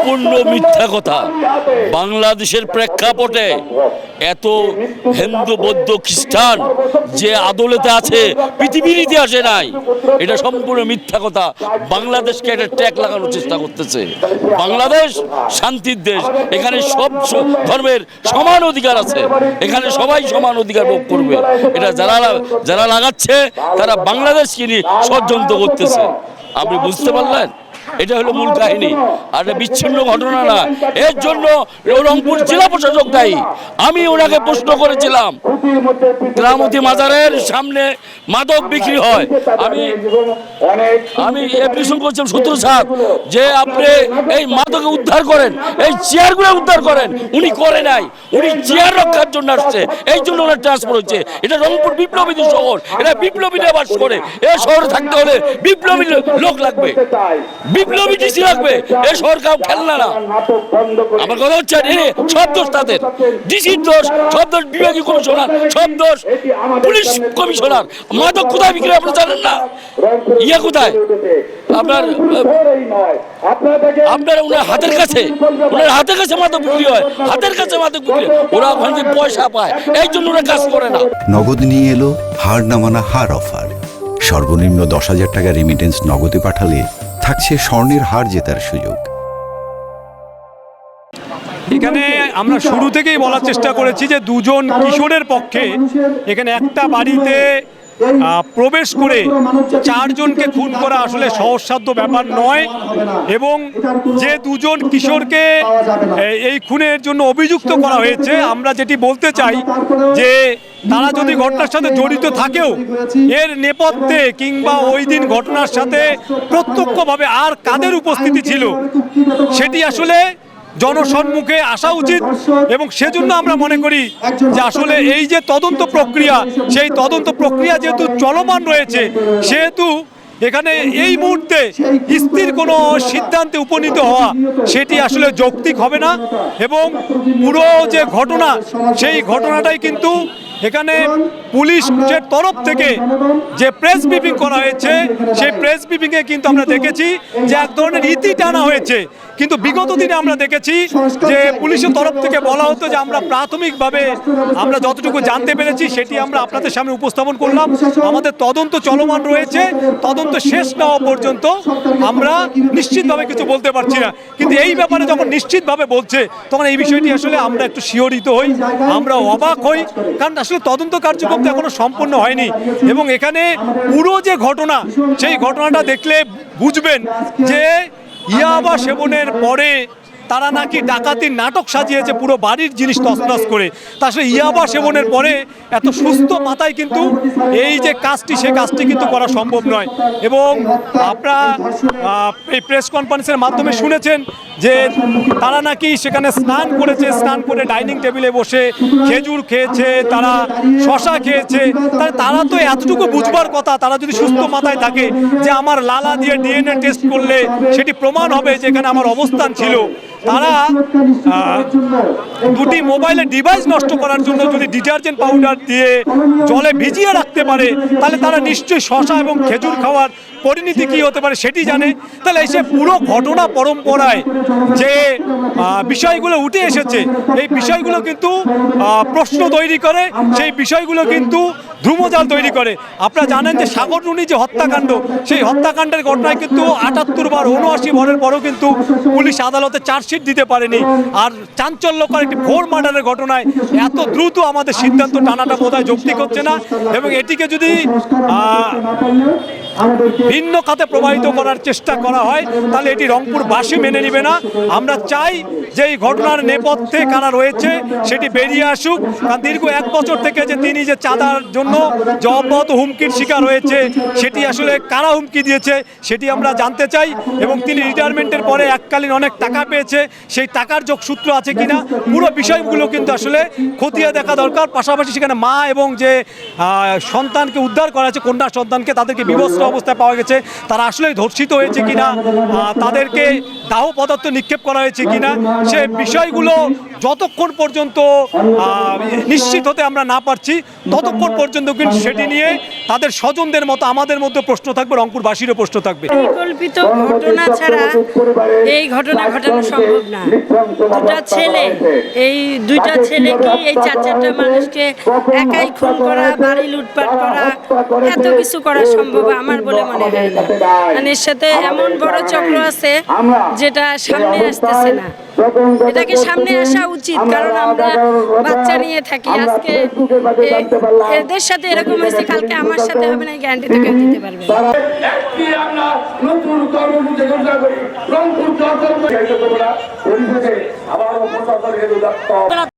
সম্পূর্ণ মিথ্যা কথা। বাংলাদেশের প্রেক্ষাপটে এত হিন্দু বৌদ্ধ খ্রিস্টান যে আদলেতে আছে পৃথিবীর ইতিহাসে নাই, এটা সম্পূর্ণ মিথ্যা কথা। বাংলাদেশকে একটা ট্যাগ লাগানোর চেষ্টা করতেছে। বাংলাদেশ শান্তির দেশ, এখানে সব ধর্মের সমান অধিকার আছে, এখানে সবাই সমান অধিকার ভোগ করবে। এটা যারা লাগাচ্ছে তারা বাংলাদেশকে নিয়ে ষড়যন্ত্র করতেছে। আপনি বুঝতে পারলেন? এটা হলো মূল কাহিনী, আর এটা বিচ্ছিন্ন ঘটনা না। এর জন্য রংপুর জেলা প্রশাসক দায়ী। আমি ওনাকে প্রশ্ন করেছিলাম, কেরামতি মাজারের সামনে মাদক বিক্রি হয়, আমি অ্যাপ্লিকেশন করছিলাম সূত্র সাহেব যে আপনি এই মাদকে উদ্ধার করেন, এই চেয়ারগুলো উদ্ধার করেন। উনি করে নাই, উনি চেয়ার রক্ষার জন্য আসছে, এই জন্য ওনার ট্রান্সফার হচ্ছে। এটা রংপুর বিপ্লবীদের শহর, এটা বিপ্লবীরা বাস করে। এই শহরে থাকতে হলে বিপ্লবী লোক লাগবে, বিপ্লবী ডিসি লাগবে। এই শহর কাউ খেলনা না। আমার কথা হচ্ছে সব দোষ তাদের, ডিসির দোষ, সব দোষ বিভাগীয় কমিশনার, সব দোষ পুলিশ কমিশনার। মাদক কোথায় বিক্রি আপনারা জানেন না? ইয়ে কোথায় আপনার ওনার হাতের কাছে, ওনার হাতের কাছে মাদক বিক্রি হয়, হাতের কাছে মাদক বিক্রি। ওরা ওখান থেকে পয়সা পায়, এই জন্য ওরা কাজ করে না। নগদ নিয়ে এলো হার না মানা হার অফার। সর্বনিম্ন 10,000 টাকা রেমিটেন্স নগদে পাঠালে থাকছে স্বর্ণের হার জেতার সুযোগ। এখানে আমরা শুরু থেকেই বলার চেষ্টা করেছি যে দুজন কিশোরের পক্ষে এখানে একটা বাড়িতে প্রবেশ করে 4 জনকে খুন করা আসলে সহজসাধ্য ব্যাপার নয়, এবং যে দুজন কিশোরকে এই খুনের জন্য অভিযুক্ত করা হয়েছে, আমরা যেটি বলতে চাই যে তারা যদি ঘটনার সাথে জড়িত থাকেও, এর নেপথ্যে কিংবা ওই দিন ঘটনার সাথে প্রত্যক্ষভাবে আর কাদের উপস্থিতি ছিল সেটি আসলে জনসম্মুখে আসা উচিত। এবং সেজন্য আমরা মনে করি যে আসলে এই যে তদন্ত প্রক্রিয়া, সেই তদন্ত প্রক্রিয়া যেহেতু চলমান রয়েছে, সেহেতু এখানে এই মুহূর্তে স্থির কোনো সিদ্ধান্তে উপনীত হওয়া সেটি আসলে যৌক্তিক হবে না। এবং পুরো যে ঘটনা, সেই ঘটনাটাই কিন্তু এখানে পুলিশের তরফ থেকে যে প্রেস ব্রিফিং করা হয়েছে, সেই প্রেস ব্রিফিংয়ে কিন্তু আমরা দেখেছি যে এক ধরনের ইতি টানা হয়েছে। কিন্তু বিগত দিনে আমরা দেখেছি যে পুলিশের তরফ থেকে বলা হতো যে আমরা প্রাথমিকভাবে আমরা যতটুকু জানতে পেরেছি সেটি আমরা আপনাদের সামনে উপস্থাপন করলাম। আমাদের তদন্ত চলমান রয়েছে, তদন্ত শেষ না হওয়া পর্যন্ত আমরা নিশ্চিতভাবে কিছু বলতে পারছি না। কিন্তু এই ব্যাপারে যখন নিশ্চিতভাবে বলছে, তখন এই বিষয়টি আসলে আমরা একটু শিহরিত হই, আমরা অবাক হই, কারণ আসলে তদন্ত কার্যক্রম তো এখনো সম্পূর্ণ হয়নি। এবং এখানে পুরো যে ঘটনা, সেই ঘটনাটা দেখলে বুঝবেন যে ইয়াবা সেবনের পরে তারা নাকি ডাকাতির নাটক সাজিয়েছে পুরো বাড়ির জিনিস তছনছ করে। তা আসলে ইয়াবা সেবনের পরে এত সুস্থ মাথায় কিন্তু এই যে কাজটি, সে কাজটি কিন্তু করা সম্ভব নয়। এবং আপনারা এই প্রেস কনফারেন্সের মাধ্যমে শুনেছেন যে তারা নাকি সেখানে স্নান করেছে, স্নান করে ডাইনিং টেবিলে বসে খেজুর খেয়েছে, তারা শশা খেয়েছে। তারা তো এতটুকু বুঝবার কথা, তারা যদি সুস্থ মাথায় থাকে যে আমার লালা দিয়ে ডিএনএ টেস্ট করলে সেটি প্রমাণ হবে যে এখানে আমার অবস্থান ছিল। তারা দুটি মোবাইলের ডিভাইস নষ্ট করার জন্য যদি ডিটারজেন্ট পাউডার দিয়ে জলে ভিজিয়ে রাখতে পারে, তাহলে তারা নিশ্চয়ই শশা এবং খেজুর খাওয়ার পরিণতি কী হতে পারে সেটি জানে। তাহলে এসে পুরো ঘটনা পরম্পরায় যে বিষয়গুলো উঠে এসেছে, এই বিষয়গুলো কিন্তু প্রশ্ন তৈরি করে, সেই বিষয়গুলো কিন্তু ধ্রুমজাল তৈরি করে। আপনারা জানেন যে সাগররুনি যে হত্যাকাণ্ড, সেই হত্যাকাণ্ডের ঘটনায় কিন্তু 78 বার 79 বারের পরেও কিন্তু পুলিশ আদালতে চার্জশিট দিতে পারেনি। আর চাঞ্চল্যকর একটি ভোর মার্ডারের ঘটনায় এত দ্রুত আমাদের সিদ্ধান্ত টানাটা বোধহয় যৌক্তিক হচ্ছে না। এবং এটিকে যদি ভিন্ন খাতে প্রবাহিত করার চেষ্টা করা হয়, তাহলে এটি রংপুরবাসী মেনে নেবে না। আমরা চাই যে এই ঘটনার নেপথ্যে কারা রয়েছে সেটি বেরিয়ে আসুক। কারণ দীর্ঘ 1 বছর থেকে যে তিনি যে চাঁদার জন্য যে অব্যাহত হুমকির শিকার হয়েছে, সেটি আসলে কারা হুমকি দিয়েছে সেটি আমরা জানতে চাই। এবং তিনি রিটায়ারমেন্টের পরে এককালীন অনেক টাকা পেয়েছে, সেই টাকার যোগসূত্র আছে কিনা, পুরো বিষয়গুলো কিন্তু আসলে খতিয়ে দেখা দরকার। পাশাপাশি সেখানে মা এবং যে সন্তানকে উদ্ধার করা হয়েছে, কন্যা সন্তানকে, তাদেরকে বিবস্ত্র অবস্থায় পাওয়া গেছে, তারা আসলে ধর্ষিত হয়েছে কিনা, তাদেরকে দাহ পদার্থ নিক্ষেপ করা হয়েছে কিনা, সে বিষয়গুলো যতক্ষণ পর্যন্ত নিশ্চিত হতে আমরা না পারছি ততক্ষণ পর্যন্ত কিন্তু সেটি নিয়ে তাদের স্বজনদের মতো আমাদের মধ্যে প্রশ্ন থাকবে, রংপুরবাসীরও প্রশ্ন থাকবে। পরিকল্পিত ঘটনা ছাড়া এই ঘটনা ঘটানো সম্ভব না। এই দুইটা ছেলে কি এই চারটা মানুষকে একাই খুন করা, বাড়ি লুটপাট করা, এত কিছু করা সম্ভব আমার বলে মনে হয় না। মানে এর সাথে এমন বড় চক্র আছে যেটা সামনে আসতেছে না। এটাকে সামনে আসা উচিত, কারণ আমরা বাচ্চা নিয়ে থাকি। আজকে এদের সাথে এরকম হয়েছে, কালকে আমার সাথে হবে না, গ্যারান্টি তো কেউ দিতে পারবে না। একটি আমরা নতুন কর্মসূচি ঘোষণা করি, রংপুর চত্বর পরিষদে আবার